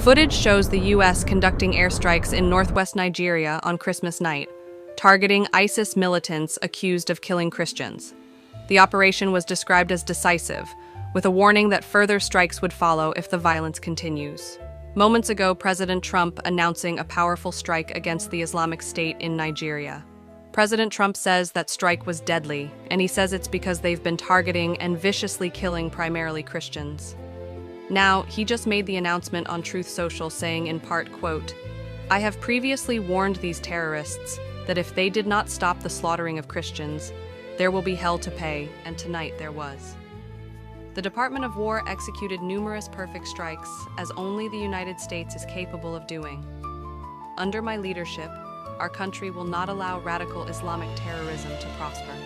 Footage shows the U.S. conducting airstrikes in northwest Nigeria on Christmas night, targeting ISIS militants accused of killing Christians. The operation was described as decisive, with a warning that further strikes would follow if the violence continues. Moments ago, President Trump announcing a powerful strike against the Islamic State in Nigeria. President Trump says that strike was deadly, and he says it's because they've been targeting and viciously killing primarily Christians. Now, he just made the announcement on Truth Social saying in part, quote, "I have previously warned these terrorists that if they did not stop the slaughtering of Christians, there will be hell to pay, and tonight there was." The Department of War executed numerous perfect strikes, as only the United States is capable of doing. Under my leadership, our country will not allow radical Islamic terrorism to prosper.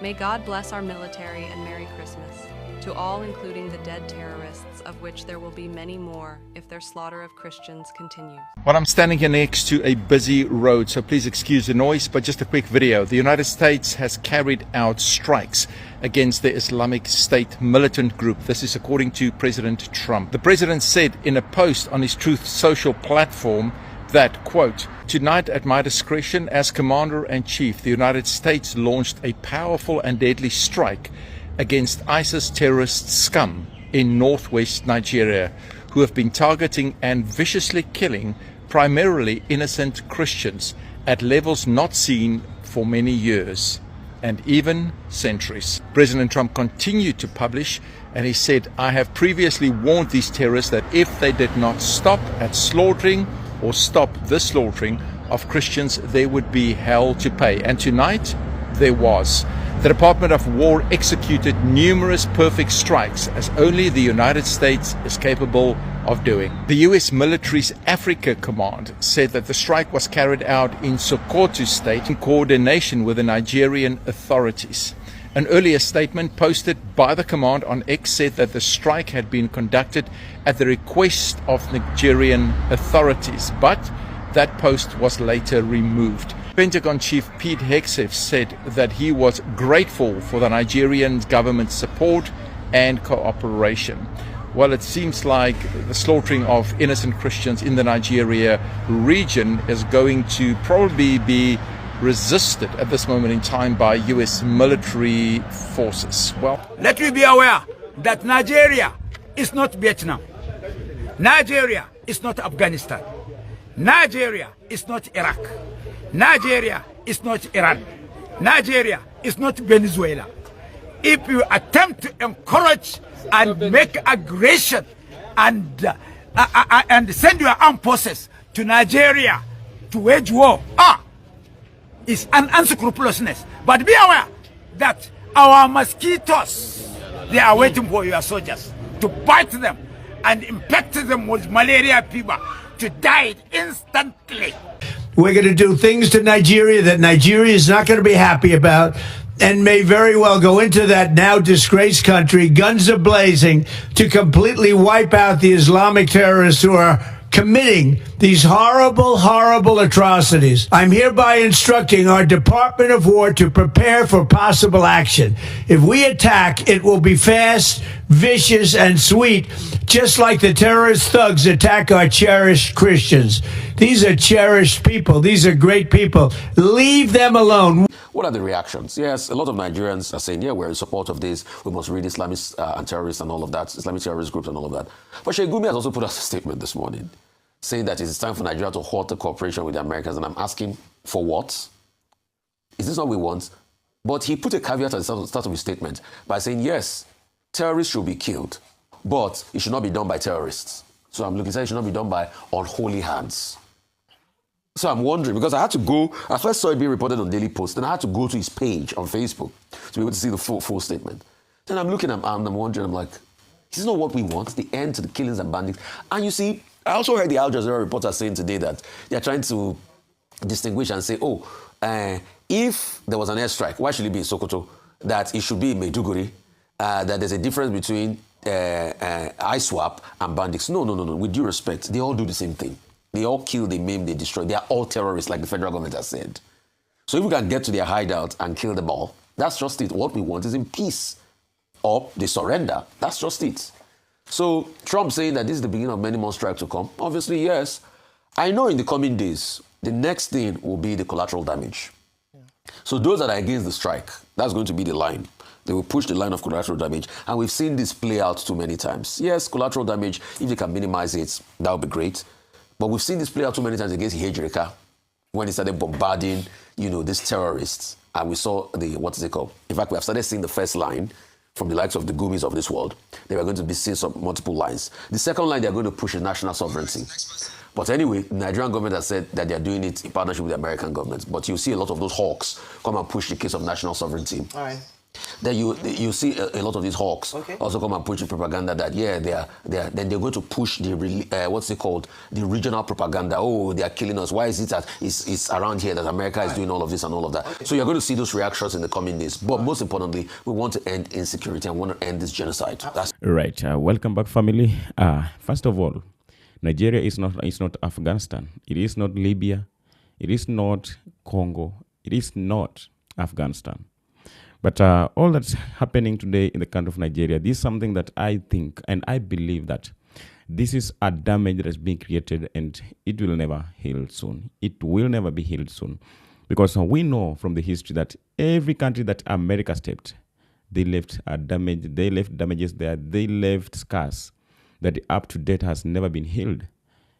May God bless our military and Merry Christmas to all, including the dead terrorists, of which there will be many more if their slaughter of Christians continues. Well, I'm standing here next to a busy road, so please excuse the noise, but just a quick video. The United States has carried out strikes against the Islamic State militant group. This is according to President Trump. The president said in a post on his Truth Social platform that, quote, "Tonight at my discretion as Commander-in-Chief, the United States launched a powerful and deadly strike against ISIS terrorist scum in northwest Nigeria, who have been targeting and viciously killing primarily innocent Christians at levels not seen for many years and even centuries." President Trump continued to publish, and he said, "I have previously warned these terrorists that if they did not stop at slaughtering or stop the slaughtering of Christians, there would be hell to pay." And tonight, there was. The Department of War executed numerous perfect strikes, as only the United States is capable of doing. The U.S. military's Africa Command said that the strike was carried out in Sokoto State in coordination with the Nigerian authorities. An earlier statement posted by the command on X said that the strike had been conducted at the request of Nigerian authorities, but that post was later removed. Pentagon Chief Pete Hegseth said that he was grateful for the Nigerian government's support and cooperation. Well, it seems like the slaughtering of innocent Christians in the Nigeria region is going to probably be resisted at this moment in time by U.S. military forces. Well, let me be aware that Nigeria is not Vietnam. Nigeria is not Afghanistan. Nigeria is not Iraq. Nigeria is not Iran. Nigeria is not Venezuela. If you attempt to encourage and make aggression and send your armed forces to Nigeria to wage war, it's an unscrupulousness. But be aware that our mosquitoes, they are waiting for your soldiers to bite them and infect them with malaria fever to die instantly. We're going to do things to Nigeria that Nigeria is not going to be happy about and may very well go into that now disgraced country, guns a-blazing, to completely wipe out the Islamic terrorists who are committing these horrible, horrible atrocities. I'm hereby instructing our Department of War to prepare for possible action. If we attack, it will be fast, vicious, and sweet, just like the terrorist thugs attack our cherished Christians. These are cherished people. These are great people. Leave them alone. What are the reactions? Yes, a lot of Nigerians are saying, yeah, we're in support of this. We must read Islamists and terrorists and all of that, Islamic terrorist groups and all of that. But Sheikh Gumi has also put out a statement this morning saying that it's time for Nigeria to halt the cooperation with the Americans. And I'm asking, for what? Is this what we want? But he put a caveat at the start of his statement by saying, yes, terrorists should be killed, but it should not be done by terrorists. So I'm looking at it should not be done by unholy hands. So I'm wondering, because I had to go, I first saw it being reported on Daily Post, then I had to go to his page on Facebook to be able to see the full statement. Then I'm looking, I'm wondering, I'm like, this is not what we want, the end to the killings and bandits. And you see, I also heard the Al Jazeera reporter saying today that they're trying to distinguish and say, if there was an airstrike, why should it be in Sokoto? That it should be in Maiduguri, that there's a difference between ISWAP and bandits. No. With due respect, they all do the same thing. They all kill, they maim, they destroy. They are all terrorists, like the federal government has said. So if we can get to their hideout and kill them all, that's just it. What we want is in peace. Or they surrender. That's just it. So Trump saying that this is the beginning of many more strikes to come. Obviously, yes. I know in the coming days, the next thing will be the collateral damage. So those that are against the strike, that's going to be the line. They will push the line of collateral damage. And we've seen this play out too many times. Yes, collateral damage, if they can minimize it, that would be great. But we've seen this play out too many times against Hejreka when he started bombarding, these terrorists. And we saw what is it called? In fact, we have started seeing the first line from the likes of the Gumis of this world. They were going to be seeing some multiple lines. The second line, they're going to push is national sovereignty. But anyway, the Nigerian government has said that they're doing it in partnership with the American government. But you see a lot of those hawks come and push the case of national sovereignty. All right. Then you see a lot of these hawks also come and push the propaganda that then they're going to push the the regional propaganda. Oh, they are killing us. Why is it that it's around here that America is doing all of this and all of that? Okay. So you're going to see those reactions in the coming days. But most importantly, we want to end insecurity and want to end this genocide. That's right. Welcome back, family. First of all, Nigeria is not Afghanistan. It is not Libya. It is not Congo. It is not Afghanistan. But all that's happening today in the country of Nigeria, this is something that I think and I believe that this is a damage that is being created and it will never heal soon. It will never be healed soon. Because we know from the history that every country that America stepped, they left damages there, they left scars that up to date has never been healed.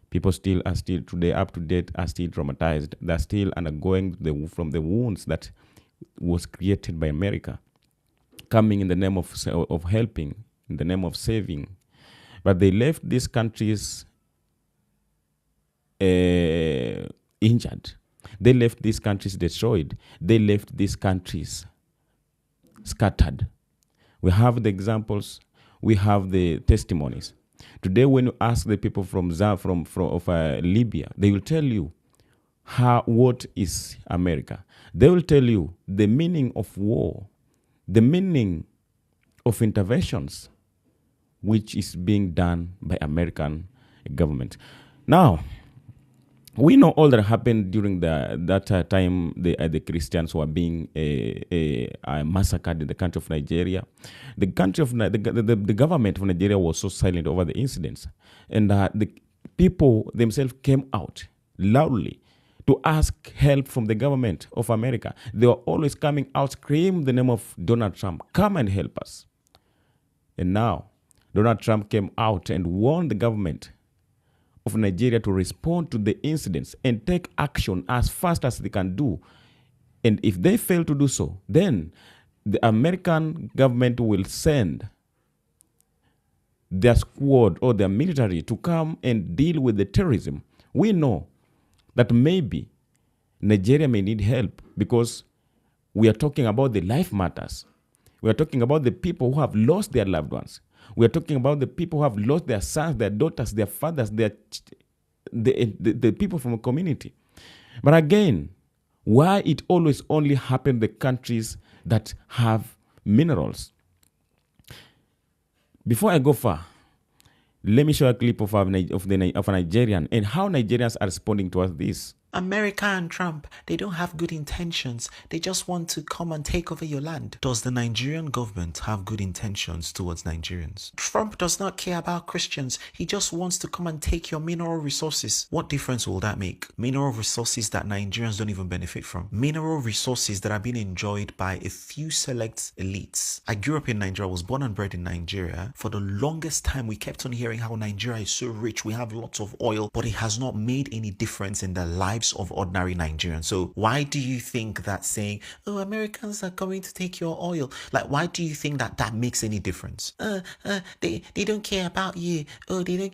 People are still today up to date, are still traumatized. They're still undergoing from the wounds that was created by America, coming in the name of helping, in the name of saving. But they left these countries injured. They left these countries destroyed. They left these countries scattered. We have the examples. We have the testimonies. Today, when you ask the people from Libya, they will tell you what is America. They will tell you the meaning of war, the meaning of interventions, which is being done by American government. Now, we know all that happened during that time. The Christians were being massacred in the country of Nigeria. The government of Nigeria was so silent over the incidents, and the people themselves came out loudly to ask help from the government of America. They were always coming out, screaming the name of Donald Trump, come and help us. And now, Donald Trump came out and warned the government of Nigeria to respond to the incidents and take action as fast as they can do. And if they fail to do so, then the American government will send their squad or their military to come and deal with the terrorism. We know that maybe Nigeria may need help because we are talking about the life matters. We are talking about the people who have lost their loved ones. We are talking about the people who have lost their sons, their daughters, their fathers, the people from a community. But again, why it always only happens in the countries that have minerals? Before I go far, let me show a clip of a Nigerian and how Nigerians are responding towards this. America and Trump, they don't have good intentions. They just want to come and take over your land. Does the Nigerian government have good intentions towards Nigerians? Trump does not care about Christians. He just wants to come and take your mineral resources. What difference will that make? Mineral resources that Nigerians don't even benefit from. Mineral resources that are being enjoyed by a few select elites. I grew up in Nigeria, was born and bred in Nigeria. For the longest time, we kept on hearing how Nigeria is so rich. We have lots of oil, but it has not made any difference in the lives of ordinary Nigerians. So why do you think that saying, oh, Americans are coming to take your oil, why do you think that makes any difference? They don't care about you. Oh, they don't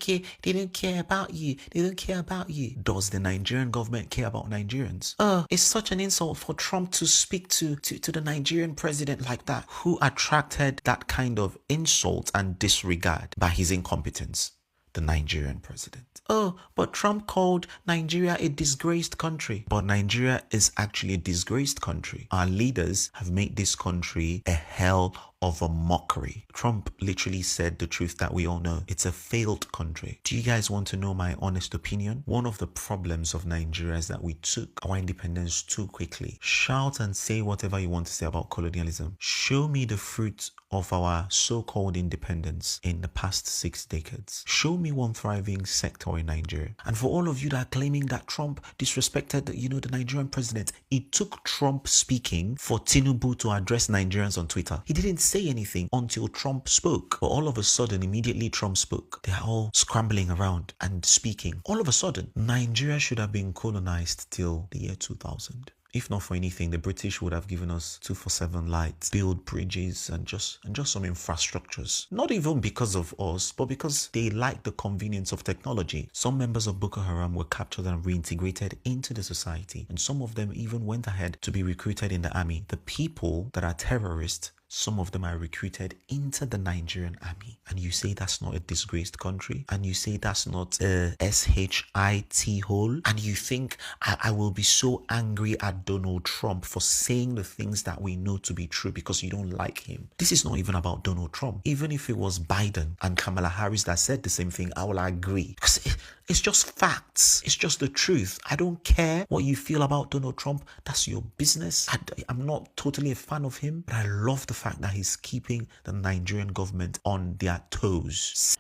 care about you. They don't care about you. Does the Nigerian government care about Nigerians? It's such an insult for Trump to speak to the Nigerian president like that. Who attracted that kind of insult and disregard by his incompetence? The Nigerian president. Oh, but Trump called Nigeria a disgraced country. But Nigeria is actually a disgraced country. Our leaders have made this country a hell of a mockery. Trump literally said the truth that we all know. It's a failed country. Do you guys want to know my honest opinion? One of the problems of Nigeria is that we took our independence too quickly. Shout and say whatever you want to say about colonialism. Show me the fruit of our so-called independence in the past 6 decades. Show me one thriving sector in Nigeria. And for all of you that are claiming that Trump disrespected, the Nigerian president, it took Trump speaking for Tinubu to address Nigerians on Twitter. He didn't say anything until Trump spoke. But all of a sudden, immediately Trump spoke, they are all scrambling around and speaking. All of a sudden, Nigeria should have been colonized till the year 2000. If not for anything, the British would have given us 247 lights, build bridges, and just some infrastructures. Not even because of us, but because they like the convenience of technology. Some members of Boko Haram were captured and reintegrated into the society, and some of them even went ahead to be recruited in the army. The people that are terrorists, some of them are recruited into the Nigerian army. And you say that's not a disgraced country? And you say that's not a SHIT hole? And you think I will be so angry at Donald Trump for saying the things that we know to be true because you don't like him? This is not even about Donald Trump. Even if it was Biden and Kamala Harris that said the same thing, I will agree. Because it's just facts. It's just the truth. I don't care what you feel about Donald Trump. That's your business. I'm not totally a fan of him, but I love the fact that he's keeping the Nigerian government on their toes.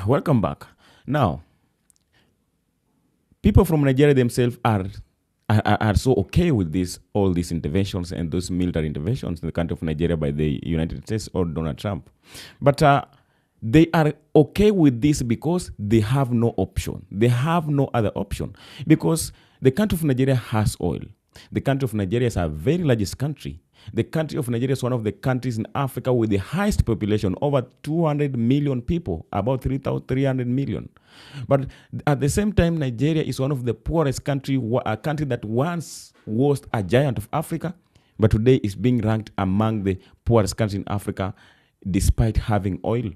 Welcome back. Now, people from Nigeria themselves are so okay with all these interventions and those military interventions in the country of Nigeria by the United States or Donald Trump. But they are okay with this because they have no option. They have no other option because the country of Nigeria has oil. The country of Nigeria is a very largest country. The country of Nigeria is one of the countries in Africa with the highest population, over 200 million people, about 300 million. But at the same time, Nigeria is one of the poorest country, a country that once was a giant of Africa, but today is being ranked among the poorest countries in Africa, despite having oil,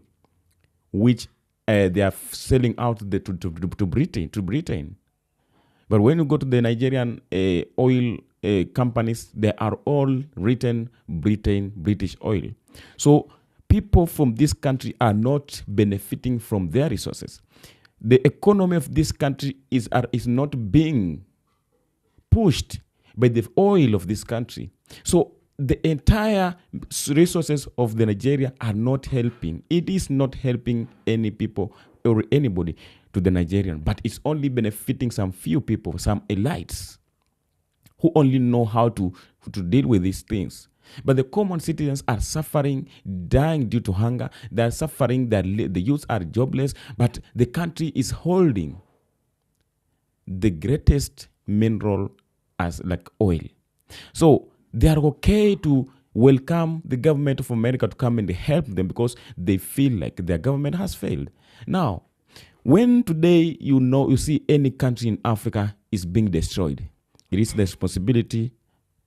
which they are selling out to Britain. But when you go to the Nigerian oil companies, they are all written British oil. So people from this country are not benefiting from their resources. The economy of this country is not being pushed by the oil of this country. So the entire resources of the Nigeria are not helping. It is not helping any people or anybody to the Nigerian, but it's only benefiting some few people, some elites who only know how to deal with these things. But the common citizens are suffering, dying due to hunger. They are suffering, the youths are jobless, but the country is holding the greatest mineral as like oil. So they are okay to welcome the government of America to come and help them because they feel like their government has failed. Now, when today you see any country in Africa is being destroyed, it is the responsibility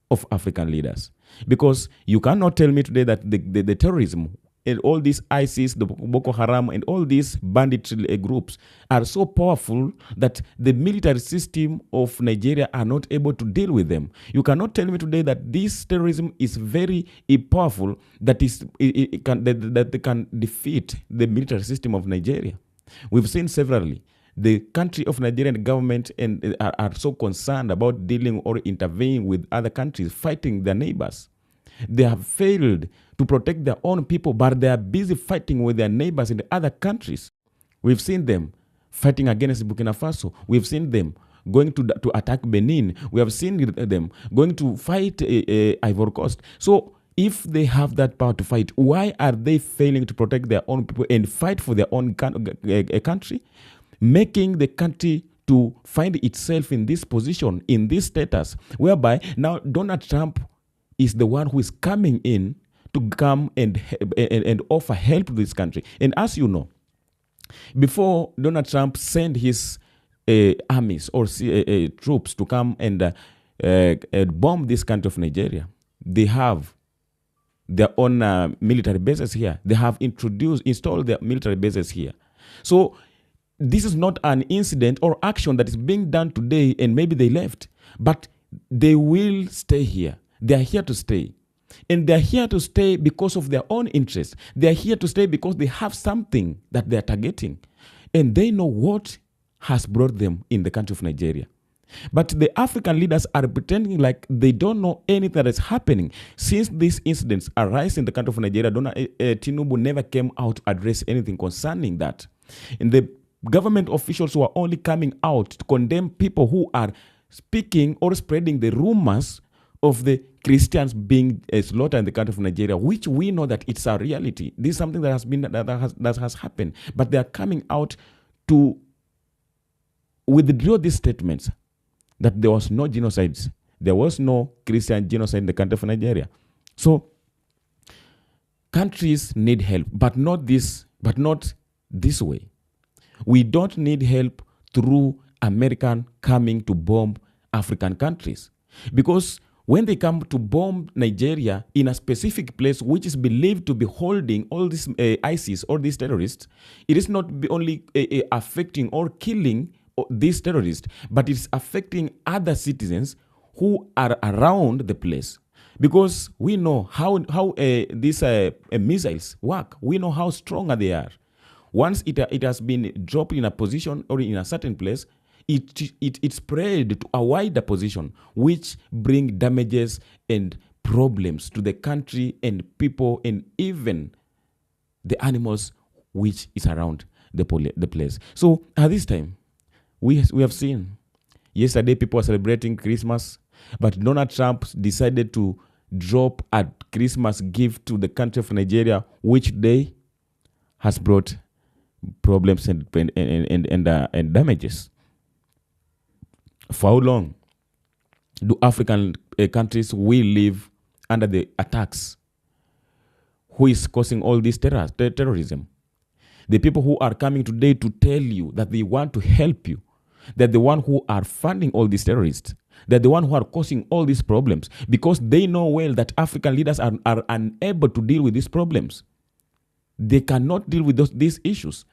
of African leaders. Because you cannot tell me today that the terrorism and all these ISIS, the Boko Haram, and all these banditry groups are so powerful that the military system of Nigeria are not able to deal with them. You cannot tell me today that this terrorism is very powerful that they can defeat the military system of Nigeria. We've seen severally. The country of Nigerian government and are so concerned about dealing or intervening with other countries, fighting their neighbors. They have failed to protect their own people, but they are busy fighting with their neighbors in the other countries. We've seen them fighting against Burkina Faso. We've seen them going to attack Benin. We have seen them going to fight Ivory Coast. So if they have that power to fight, why are they failing to protect their own people and fight for their own country? Making the country to find itself in this position, in this status, whereby now Donald Trump is the one who is coming in to come and offer help to this country. And as you know, before Donald Trump sent his armies or troops to come and bomb this country of Nigeria, they have their own military bases here. They have installed their military bases here. So this is not an incident or action that is being done today and maybe they left, but they will stay here. They are here to stay. And they're here to stay because of their own interest. They're here to stay because they have something that they're targeting. And they know what has brought them in the country of Nigeria. But the African leaders are pretending like they don't know anything that is happening. Since these incidents arise in the country of Nigeria, Tinubu never came out to address anything concerning that. And the government officials were only coming out to condemn people who are speaking or spreading the rumors of the Christians being slaughtered in the country of Nigeria, which we know that it's a reality. This is something that has happened. But they are coming out to withdraw these statements that there was no genocides. There was no Christian genocide in the country of Nigeria. So countries need help, but not this way. We don't need help through American coming to bomb African countries. Because when they come to bomb Nigeria in a specific place which is believed to be holding all these ISIS or these terrorists, it is not only affecting or killing these terrorists, but it's affecting other citizens who are around the place. Because we know how these missiles work. We know how strong they are. Once it has been dropped in a position or in a certain place, it spread to a wider position, which bring damages and problems to the country and people and even the animals which is around the place. So at this time, we have seen yesterday people are celebrating Christmas, but Donald Trump decided to drop a Christmas gift to the country of Nigeria, which day has brought problems and damages. For how long do African countries will live under the attacks? Who is causing all this terrorism? The people who are coming today to tell you that they want to help you, that the one who are funding all these terrorists, that the one who are causing all these problems, because they know well that African leaders are unable to deal with these problems. They cannot deal with these issues.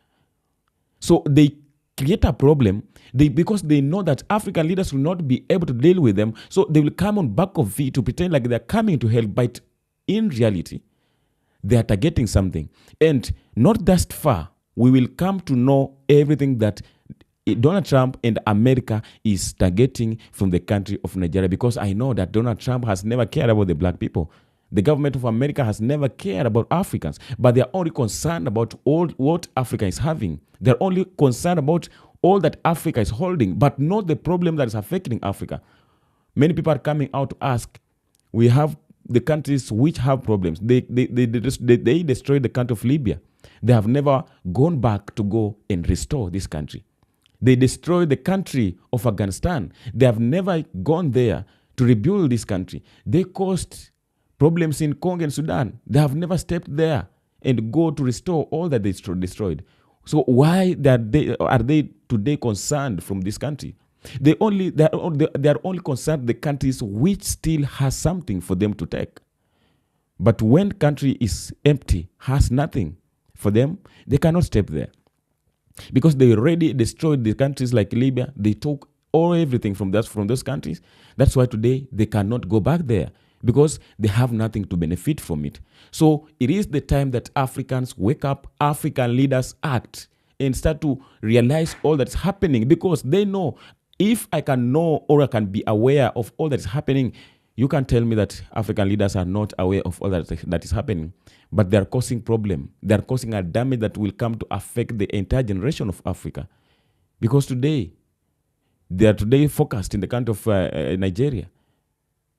So they create a problem because they know that African leaders will not be able to deal with them. So they will come on back of it to pretend like they're coming to help, but in reality, they are targeting something. And not that far, we will come to know everything that Donald Trump and America is targeting from the country of Nigeria, because I know that Donald Trump has never cared about the black people. The government of America has never cared about Africans, but they are only concerned about all what Africa is having. They're only concerned about all that Africa is holding, but not the problem that is affecting Africa. Many people are coming out to ask, we have the countries which have problems. They destroyed the country of Libya. They have never gone back to go and restore this country. They destroyed the country of Afghanistan. They have never gone there to rebuild this country. They caused problems in Congo and Sudan. They have never stepped there and go to restore all that they destroyed. So why are they today concerned from this country? They are only concerned the countries which still has something for them to take. But when country is empty, has nothing for them, they cannot step there. Because they already destroyed the countries like Libya. They took everything from those countries. That's why today they cannot go back there, because they have nothing to benefit from it. So it is the time that Africans wake up, African leaders act, and start to realize all that's happening, because they know, if I can know or I can be aware of all that's happening, you can tell me that African leaders are not aware of all that is happening, but they are causing problem. They are causing a damage that will come to affect the entire generation of Africa. Because today, they are today focused in the country of Nigeria,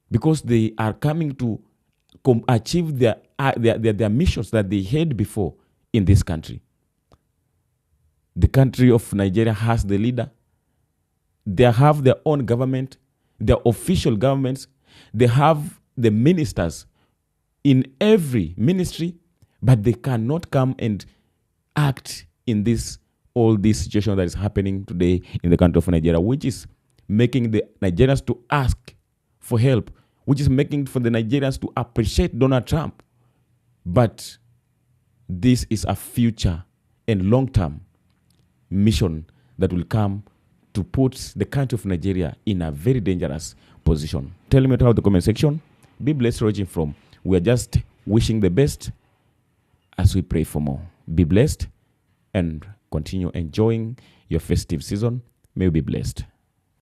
because they are coming to achieve their missions that they had before in this country. The country of Nigeria has the leader. They have their own government, their official governments. They have the ministers in every ministry, but they cannot come and act in all this situation that is happening today in the country of Nigeria, which is making the Nigerians to ask for help, which is making for the Nigerians to appreciate Donald Trump. But this is a future and long-term mission that will come to put the country of Nigeria in a very dangerous position. Tell me about the comment section. Be blessed, watching from We are just wishing the best as we pray for more. Be blessed and continue enjoying your festive season. May you be blessed.